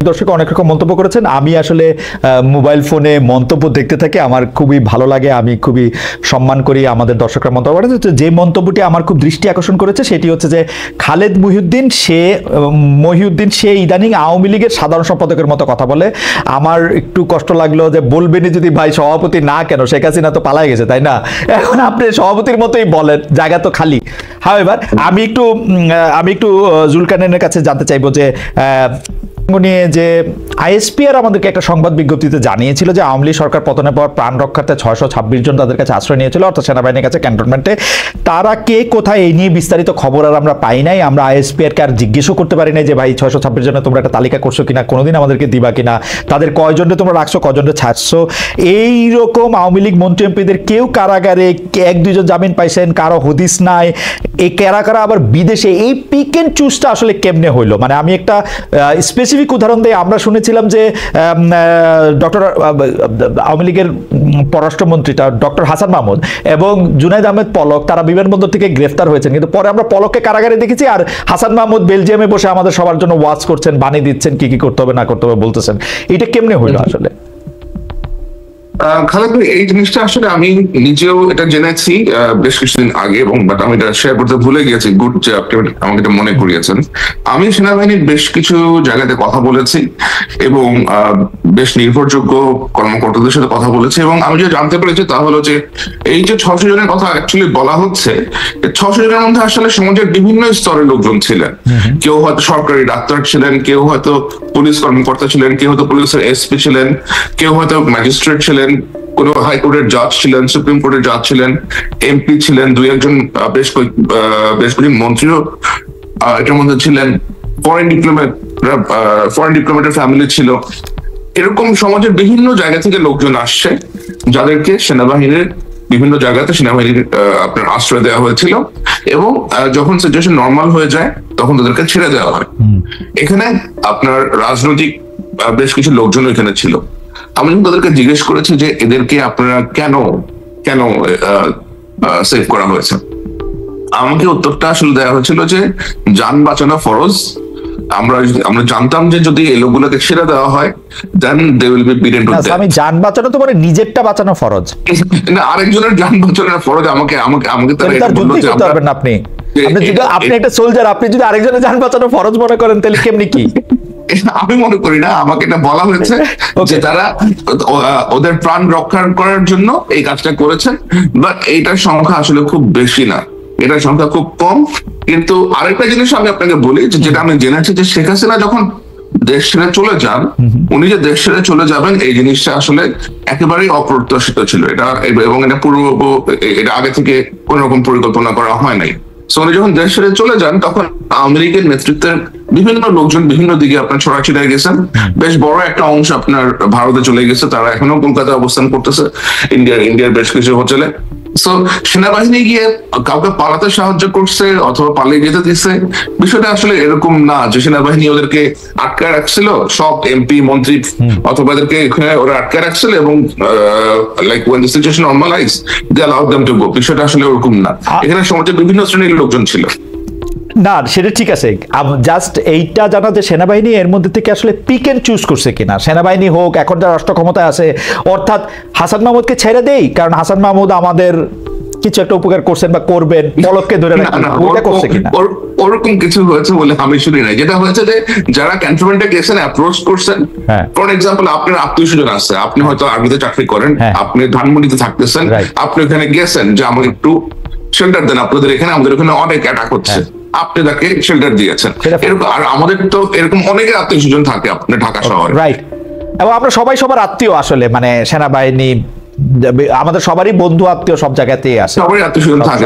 দর্শক অনেক রকম মন্তব্য করেছেন। আমি আসলে মোবাইল ফোনে মন্তব্য দেখতে থাকি, আমার খুবই ভালো লাগে, আমি খুবই সম্মান করি আমাদের দর্শকরা মন্তব্য করেছে। যে মন্তব্যটি আমার খুব দৃষ্টি আকর্ষণ করেছে সেটি হচ্ছে যে খালেদ মহিউদ্দিন সে ইদানিং আওয়ামী লীগের সাধারণ সম্পাদকের মতো কথা বলে। আমার একটু কষ্ট লাগলো যে বলবেনই যদি ভাই সভাপতি না কেন, শেখ হাসিনা তো পালাই গেছে তাই না, এখন আপনি সভাপতির মতোই বলেন, জায়গা তো খালি। হ্যাঁ, এবার আমি একটু জুলকারনাইনের কাছে জানতে চাইবো যে নিয়ে যে আইএসপিআর আমাদেরকে একটা সংবাদ বিজ্ঞপ্তিতে জানিয়েছিল যে আওয়ামী লীগ সরকার পতনের পর প্রাণ রক্ষার্থে 626 জন তাদের কাছে আশ্রয় নিয়েছিল, অর্থাৎ সেনাবাহিনীর কাছে ক্যান্টনমেন্টে। তারা কে কোথায় এই নিয়ে বিস্তারিত খবর আর আমরা পাই নাই। আমরা আইএসপিআরকে আর জিজ্ঞেসও করতে পারি নাই যে ভাই 626 জনের তোমরা একটা তালিকা করছো কিনা, কোনোদিন আমাদেরকে দিবা কিনা, তাদের কয়জনকে তোমরা রাখছো, কয়জনকে ছাড়ছো। এইরকম আওয়ামী লীগ মন্ত্রী এমপিদের কেউ কারাগারে, 1-2 জন জামিন পাইছেন, কারো হদিস নাই, এই কারা আবার বিদেশে। এই পিক এন্ড চুজটা আসলে কেমনে হইলো? মানে আমি একটা স্পেসিফিক উদাহরণ দিয়ে, আমরা শুনেছিলাম যে ডক্টর আওয়ামী লীগের পররাষ্ট্রমন্ত্রীটা ডক্টর হাসান মাহমুদ এবং জুনাইদ আহমেদ পলক তারা বিমানবন্দর থেকে গ্রেফতার হয়েছেন, কিন্তু পরে আমরা পলককে কারাগারে দেখেছি, আর হাসান মাহমুদ বেলজিয়ামে বসে আমাদের সবার জন্য ওয়াচ করছেন, বানিয়ে দিচ্ছেন, কি কি করতে হবে না করতে হবে বলতেছেন। এটা কেমনে হইলো আসলে? খালেদ ভাই, এই জিনিসটা আসলে আমি নিজেও এটা জেনেছি বেশ কিছুদিন আগে, এবং বাট আমি এটা শেয়ার করতে ভুলে গিয়েছি। গুড যে আপনি আমাকে এটা মনে করিয়েছেন। আমি সেনাবাহিনীর বেশ কিছু জায়গাতে কথা বলেছি এবং বেশ নির্ভরযোগ্য কর্মকর্তাদের সাথে কথা বলেছি, এবং আমি যে জানতে পেরেছি তা হলো যে এই যে 600 জনের কথা অ্যাকচুয়ালি বলা হচ্ছে, 600 জনের মধ্যে আসলে সমাজের বিভিন্ন স্তরের লোকজন ছিলেন। কেউ হয়তো সরকারি ডাক্তার ছিলেন, কেউ হয়তো পুলিশ কর্মকর্তা ছিলেন, কেউ হয়তো পুলিশের এসপি ছিলেন, কেউ হয়তো ম্যাজিস্ট্রেট ছিলেন, কোন হাইকোর্টের জাজ ছিলেন, সুপ্রিম কোর্টের জাজ ছিলেন, এমপি ছিলেন, 2-1 জন বেশ কয়েকজন মন্ত্রীও এটার মধ্যে ছিলেন, ফরেন ডিপ্লোমেটের ফ্যামিলি ছিল। এরকম সমাজের বিভিন্ন জায়গা থেকে লোকজন আসছে যাদেরকে সেনাবাহিনীর বিভিন্ন জায়গাতে সেনাবাহিনীর আপনার আশ্রয় দেওয়া হয়েছিল, এবং যখন সিচুয়েশন নর্মাল হয়ে যায় তখন তাদেরকে ছেড়ে দেওয়া হয়। এখানে আপনার রাজনৈতিক বেশ কিছু লোকজন এখানে ছিল। আমি তাদেরকে জিজ্ঞেস করেছি যে এদেরকে আপনারা কেন সেভ করা হয়েছে। আমাকে উত্তরটা আসলে দেওয়া হয়েছিল যে যান বাঁচানো ফরজ। আমরা জানতাম যে যদি এই লোকগুলোকে ছেড়ে দেওয়া হয় then they will be beaten to death. আমি যান বাঁচানো তো মানে নিজেরটা বাঁচানো ফরজ না, আরেকজনের যান বাঁচানো ফরজ। আমাকে তারা এটা বলল যে আপনি একটা সোলজার, আপনি যদি আরেকজনের যান বাঁচানো ফরজ মনে করেন তাহলে কেমনি কি? আমি মনে করি না, আমাকে এটা বলা হয়েছে যে তারা ওদের প্রাণ রক্ষা করার জন্য এই কাজটা করেছেন, বাট এইটার সংখ্যা আসলে খুব বেশি না, এটার সংখ্যা খুব কম। কিন্তু আরেকটা জিনিস আমি আপনাকে বলি, যেটা আমি জেনেছি যে শেখ হাসিনা যখন দেশ ছেড়ে চলে যান, উনি যে দেশ ছেড়ে চলে যাবেন এই জিনিসটা আসলে একেবারেই অপ্রত্যাশিত ছিল। এটা এবং এটা আগে থেকে কোন রকম পরিকল্পনা করা হয় নাই। সো উনি যখন দেশ ছেড়ে চলে যান তখন আওয়ামী লীগের নেতৃত্বের বিভিন্ন লোকজন বিভিন্ন দিকে আপনার ছড়াছিড়ায় গেছেন। বেশ বড় একটা অংশ আপনার ভারতে চলে গেছে, তারা এখনো কলকাতায় অবস্থান করতেছে, ইন্ডিয়ার বেশ কিছু হোটেলে। সো সেনাবাহিনী গিয়ে কাউকে পালাতে সাহায্য করছে অথবা পালিয়ে যেতে দিচ্ছে, বিষয়টা আসলে এরকম না যে সেনাবাহিনী ওদেরকে আটকায় রাখছিল, সব এমপি মন্ত্রী অথবা এদেরকে এখানে ওরা আটকায় রাখছিল এবং like when the situation normalized they allowed them to go। বিষয়টা আসলে ওরকম না, এখানে সমাজের বিভিন্ন শ্রেণীর লোকজন ছিল। না, সেটা ঠিক আছে, জাস্ট এইটা জানা যে সেনাবাহিনী এর মধ্যে থেকে আসলে পিক এন্ড চুজ করছে কিনা। সেনাবাহিনী হোক, এখন যারা রাষ্ট্র ক্ষমতায় আছে, অর্থাৎ হাসান মাহমুদকে ছেড়ে দেই কারণ হাসান মাহমুদ আমাদের কিছু একটা উপকার করছেন বা করবেন, পলককে ধরে করছে কিনা ওরকম কিছু হয়েছে বলে আমি শুনি নাই। যেটা হয়েছে যে যারা ক্যান্টনমেন্টে গেছেন, অ্যাপ্রোচ করছেন, ফর এক্সাম্পল আপনার আত্মীয় স্বজন আছে, আপনি হয়তো আর্মিতে চাকরি করেন, আপনি ধানমন্ডিতে থাকতেছেন, আপনি ওখানে গেছেন যে আমাকে একটু শেল্টার দেন, আপনাদের এখানে আমাদের ওখানে অনেক অ্যাটাক হচ্ছে, আপনি তাকে শেল্টার দিয়েছেন। এরকম আর আমাদের তো এরকম অনেকের আত্মীয় স্বজন থাকে আপনার ঢাকা শহরে, রাইট? এবং আমরা সবার আত্মীয় আসলে, মানে সেনাবাহিনী আমাদের সবারই বন্ধু আত্মীয় সব জায়গাতেই আছে, সবারই আত্মীয় স্বজন থাকে।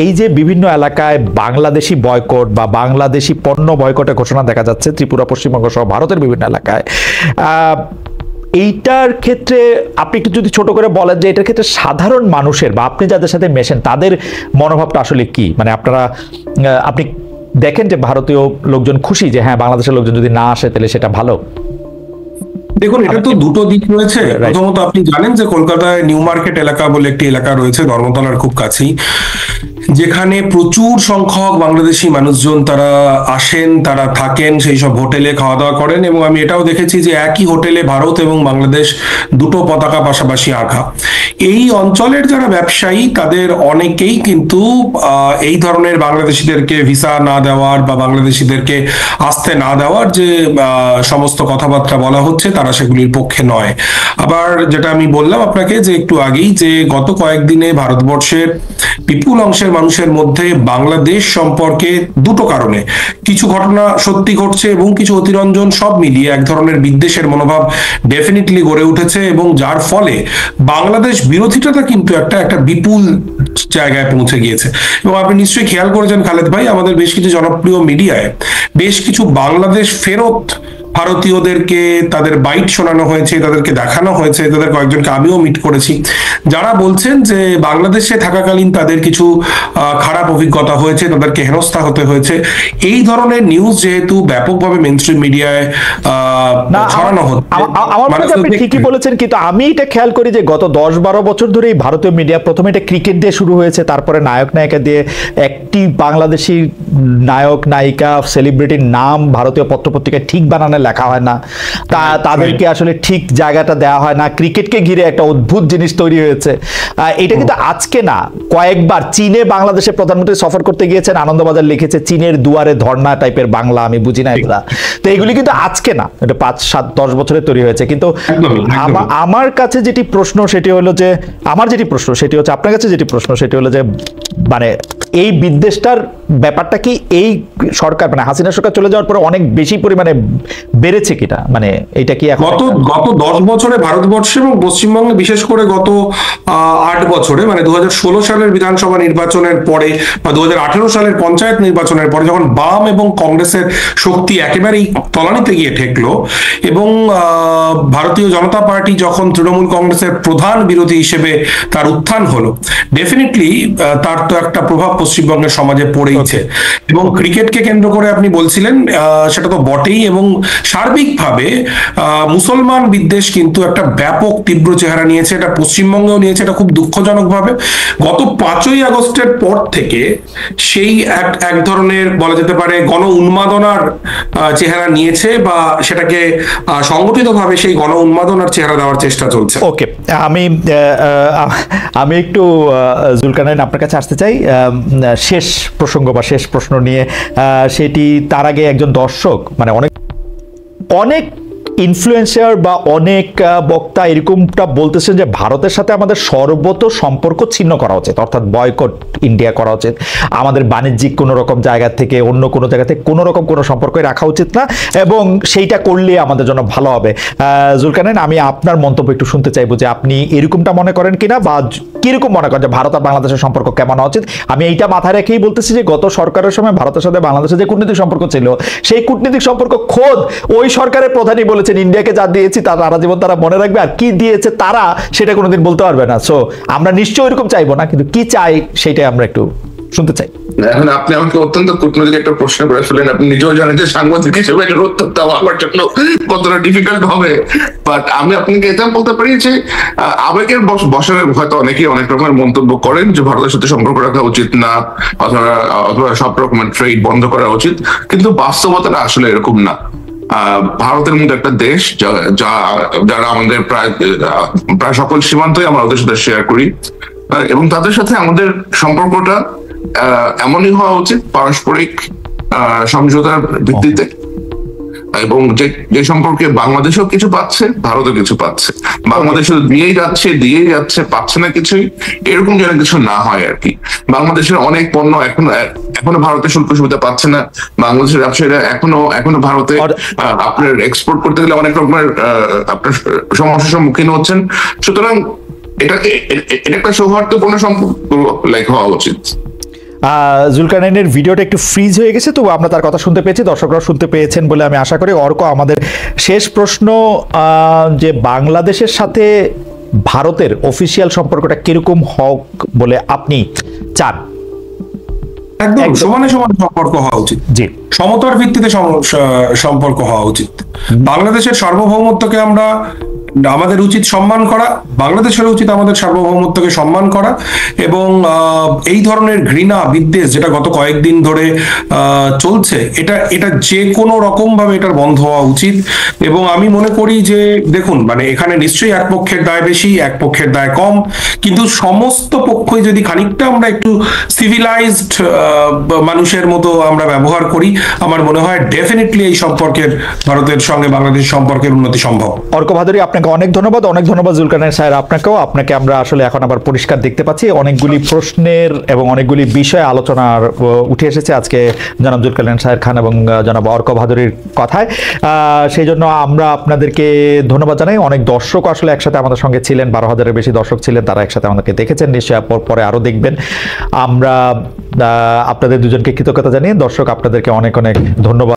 এই যে বিভিন্ন এলাকায় বাংলাদেশি বয়কট বা বাংলাদেশি পণ্য বয়কটের ঘোষণা দেখা যাচ্ছে ত্রিপুরা, পশ্চিমবঙ্গ সহ ভারতের বিভিন্ন এলাকায়, এইটার ক্ষেত্রে আপনি একটু যদি ছোট করে বলেন যে এটার ক্ষেত্রে সাধারণ মানুষের বা আপনি যাদের সাথে মেশেন তাদের মনোভাবটা আসলে কি? মানে আপনি দেখেন যে ভারতীয় লোকজন খুশি যে হ্যাঁ বাংলাদেশের লোকজন যদি না আসে তাহলে সেটা ভালো? দেখুন, এটা তো দুটো দিক রয়েছে। প্রথমত আপনি জানেন যে কলকাতায় নিউ মার্কেট এলাকা বলে একটি এলাকা রয়েছে, ধর্মতলার খুব কাছেই। যেখানে প্রচুর সংখ্যক বাংলাদেশি মানুষজন তারা আসেন, তারা থাকেন, সেই সব হোটেলে খাওয়া দাওয়া করেন। এবং আমি এটাও দেখেছি যে একই হোটেলে ভারত এবং বাংলাদেশ দুটো পতাকা পাশাপাশি আঁকা। এই অঞ্চলের যারা ব্যবসায়ী তাদের অনেকেই কিন্তু এই ধরনের বাংলাদেশিদেরকে ভিসা না দেওয়ার বা বাংলাদেশিদেরকে আসতে না দেওয়ার যে সমস্ত কথাবার্তা বলা হচ্ছে তারা সেগুলির পক্ষে নয়। আবার যেটা আমি বললাম আপনাকে যে একটু আগেই, যে গত কয়েকদিনে ভারতবর্ষের বিপুল অংশের মানুষের মধ্যে বাংলাদেশ সম্পর্কে দুটো কারণে কিছু ঘটনা সত্যি ঘটছে এবং কিছু অতিরঞ্জন, সব মিলিয়ে এক ধরনের বিদ্বেষের মনোভাব ডেফিনেটলি গড়ে উঠেছে, এবং যার ফলে বাংলাদেশ বিরোধিতাটা কিন্তু একটা বিপুল জায়গায় পৌঁছে গিয়েছে। এবং আপনি নিশ্চয়ই খেয়াল করেছেন খালেদ ভাই, আমাদের বেশ কিছু জনপ্রিয় মিডিয়ায় বেশ কিছু বাংলাদেশ ফেরত ভারতীয়দেরকে তাদের বাইট শোনানো হয়েছে, তাদেরকে দেখানো হয়েছে, তাদের কয়েকজনকে আমিও মিট করেছি, যারা বলছেন যে বাংলাদেশে থাকাকালীন তাদের কিছু খারাপ অভিজ্ঞতা হয়েছে, তাদেরকে হেনস্থা হতে হয়েছে। এই ধরনের নিউজ যেহেতু ব্যাপকভাবে মেইনস্ট্রিম মিডিয়ায় ছড়ানো হচ্ছে, আমার মনে হয় আপনি ঠিকই বলেছেন, কিন্তু আমি এটা খেয়াল করি যে গত 10-12 বছর ধরে ভারতীয় মিডিয়া, প্রথমে এটা ক্রিকেট দিয়ে শুরু হয়েছে, তারপরে নায়ক নায়িকা দিয়ে, একটি বাংলাদেশি নায়ক নায়িকা সেলিব্রিটির নাম ভারতীয় পত্রপত্রিকায় ঠিক বানানো লেখা হয় না, তাদেরকে আসলে ঠিক জায়গাটা দেওয়া হয় না, ক্রিকেটকে ঘিরে একটা অদ্ভুত জিনিস তৈরি হয়েছে। এটা কিন্তু আজকে না, কয়েকবার চীনে বাংলাদেশের প্রধানমন্ত্রী সফর করতে গিয়েছেন, আনন্দবাজার লিখেছে চীনের দুয়ারে ধর্ণা টাইপের বাংলা, আমি বুঝি না এগুলা। তো এগুলি কিন্তু আজকে না, এটা 5-7-10 বছরে তৈরি হয়েছে। কিন্তু আমার কাছে যেটি প্রশ্ন সেটি হলো যে, আপনার কাছে যেটি প্রশ্ন সেটি হলো যে, মানে এই বিদ্বেষটার ব্যাপারটা কি এই সরকার, মানে হাসিনা সরকার চলে যাওয়ার পরে অনেক বেশি পরিমাণে বেড়েছে কিনা, মানে এটা কি গত 10 বছরে ভারতবর্ষে এবং পশ্চিমবঙ্গে, বিশেষ করে গত 8 বছরে, মানে 2016 সালের বিধানসভা নির্বাচনের পরে বা 2018 সালের পঞ্চায়েত নির্বাচনের পরে, যখন বাম এবং কংগ্রেসের শক্তি একেবারেই তলানিতে গিয়ে ঠেকলো এবং ভারতীয় জনতা পার্টি যখন তৃণমূল কংগ্রেসের প্রধান বিরোধী হিসেবে তার উত্থান হলো, ডেফিনেটলি তার তো একটা প্রভাব পশ্চিমবঙ্গের সমাজে পড়েইছে। এবং ক্রিকেটকে কেন্দ্র করে আপনি বলছিলেন, সেটা তো বটেই, এবং সার্বিকভাবে মুসলমান বিদ্বেষ কিন্তু একটা ব্যাপক তীব্র চেহারা নিয়েছে, এটা পশ্চিমবঙ্গেও নিয়েছে, এটা খুব দুঃখজনকভাবে। গত 5ই আগস্টের পর থেকে সেই এক ধরনের বলা যেতে পারে গণ উন্মাদনার চেহারা নিয়েছে, বা সেটাকে সংগঠিতভাবে সেই গণ উন্মাদনার চেহারা দেওয়ার চেষ্টা চলছে। ওকে, আমি একটু জুলকারনাইন আপনার কাছে আসতে চাই শেষ প্রসঙ্গ বা শেষ প্রশ্ন নিয়ে। সেটি তার আগে একজন দর্শক, মানে অনেক ইনফ্লুয়েন্সার বা অনেক বক্তা এরকমটা বলতেছেন যে ভারতের সাথে আমাদের সর্বত সম্পর্ক ছিন্ন করা উচিত, অর্থাৎ বয়কট ইন্ডিয়া করা উচিত, আমাদের বাণিজ্যিক কোনো রকম জায়গা থেকে অন্য কোনো জায়গা থেকে কোনো রকম কোনো সম্পর্কই রাখা উচিত না, এবং সেইটা করলে আমাদের জন্য ভালো হবে। জুলকারনাইন, আমি আপনার মন্তব্য একটু শুনতে চাইবো যে আপনি এরকমটা মনে করেন কিনা, বা কিরকম মনে করেন যে ভারত আর বাংলাদেশের সম্পর্ক কেমন হওয়া উচিত। আমি এইটা মাথায় রেখেই বলতেছি যে গত সরকারের সময় ভারতের সাথে বাংলাদেশের যে কূটনৈতিক সম্পর্ক ছিল, সেই কূটনৈতিক সম্পর্ক খোদ ওই সরকারের প্রধানই বলেছেন ইন্ডিয়াকে যা দিয়েছি তারা সারা জীবন তারা মনে রাখবে, আর কি দিয়েছে তারা সেটা কোনোদিন বলতে পারবে না। সো আমরা নিশ্চয়ই এরকম চাইবো না, কিন্তু কি চাই সেটাই আমরা একটু শুনতে চাই। এখন আপনি আমাকে অত্যন্ত কূটনৈতিক একটা প্রশ্ন করে ফেলেন। আপনি নিজেও জানেন যে সাংবাদিক হিসেবে এটার উত্তর দেওয়া আমার জন্য কতটা ডিফিকাল্ট হবে, বাট আমি আপনাকে এটা বলতে পারি যে আবেগের বশরে হয়তো অনেকেই অনেক রকমের মন্তব্য করেন যে ভারতের সাথে সম্পর্ক রাখা উচিত না, অথবা সব রকমের ট্রেড বন্ধ করা উচিত, কিন্তু বাস্তবতাটা আসলে এরকম না। ভারতের মধ্যে একটা দেশ যারা আমাদের প্রায় সকল সীমান্তই আমরা ওদের সাথে শেয়ার করি, এবং তাদের সাথে আমাদের সম্পর্কটা এমনই হওয়া উচিত পারস্পরিক সমঝোতার ভিত্তিতে, এবং যে সম্পর্কে বাংলাদেশও কিছু পাচ্ছে, ভারতও কিছু পাচ্ছে। বাংলাদেশ দিয়েই যাচ্ছে, পাচ্ছে না কিছুই, এরকম যেন কিছু না হয় আর কি। বাংলাদেশের অনেক পণ্য এখনো ভারতের শুল্ক সুবিধা পাচ্ছে না, বাংলাদেশের ব্যবসায়ীরা এখনো ভারতে আপনার এক্সপোর্ট করতে গেলে অনেক রকমের আপনার সমস্যার সম্মুখীন হচ্ছেন। সুতরাং এটা একটা সৌহার্দ্যপূর্ণ সম্পর্ক হওয়া উচিত। জুলকারনাইনের ভিডিওটা একটু ফ্রিজ হয়ে গেছে, তো আমরা তার কথা শুনতে পেয়েছি, দর্শকরা শুনতে পেয়েছেন বলে আমি আশা করি। অর্ক, আমাদের শেষ প্রশ্ন, যে বাংলাদেশের সাথে ভারতের অফিসিয়াল সম্পর্কটা কিরকম হোক বলে আপনি চান? একদম সমানে সমান সম্পর্ক হওয়া উচিত, জি, সমতার ভিত্তিতে সম্পর্ক হওয়া উচিত। বাংলাদেশের সার্বভৌমত্বকে আমরা আমাদের উচিত সম্মান করা, বাংলাদেশের উচিত আমাদের সার্বভৌমত্বকে সম্মান করা, এবং এই ধরনের ঘৃণা বিদ্বেষ যেটা গত কয়েকদিন ধরে চলছে, এটা এটা যে কোনো রকম ভাবে এটার বন্ধ হওয়া উচিত। এবং আমি মনে করি যে দেখুন, মানে এখানে নিশ্চয়ই এক পক্ষের দায় বেশি, এক পক্ষের দায় কম, কিন্তু সমস্ত পক্ষই যদি খানিকটা আমরা একটু সিভিলাইজড মানুষের মতো আমরা ব্যবহার করি, আমার মনে হয় ডেফিনেটলি এই সম্পর্কের, ভারতের সঙ্গে বাংলাদেশের সম্পর্কের উন্নতি সম্ভব। অর্ক ভাদুরী, আপনাকে অনেক ধন্যবাদ। অনেক ধন্যবাদ জুলকারনাইন স্যার আপনাকেও। আপনাকে আমরা আসলে এখন আবার পরিষ্কার দেখতে পাচ্ছি, অনেকগুলি প্রশ্নের এবং অনেকগুলি বিষয় আলোচনার উঠে এসেছে আজকে জনাব জুলকারনাইন স্যার খান এবং জনাব অর্ক ভাদুরীর কথায়। সেই জন্য আমরা আপনাদেরকে ধন্যবাদ জানাই। অনেক দর্শক আসলে একসাথে আমাদের সঙ্গে ছিলেন, 12,000-এর বেশি দর্শক ছিলেন, তারা একসাথে আমাদেরকে দেখেছেন, নিশ্চয়ই পরে আরো দেখবেন। আমরা আপনাদের দুজনকে কৃতজ্ঞতা জানিয়ে দর্শক আপনাদেরকে অনেক অনেক ধন্যবাদ।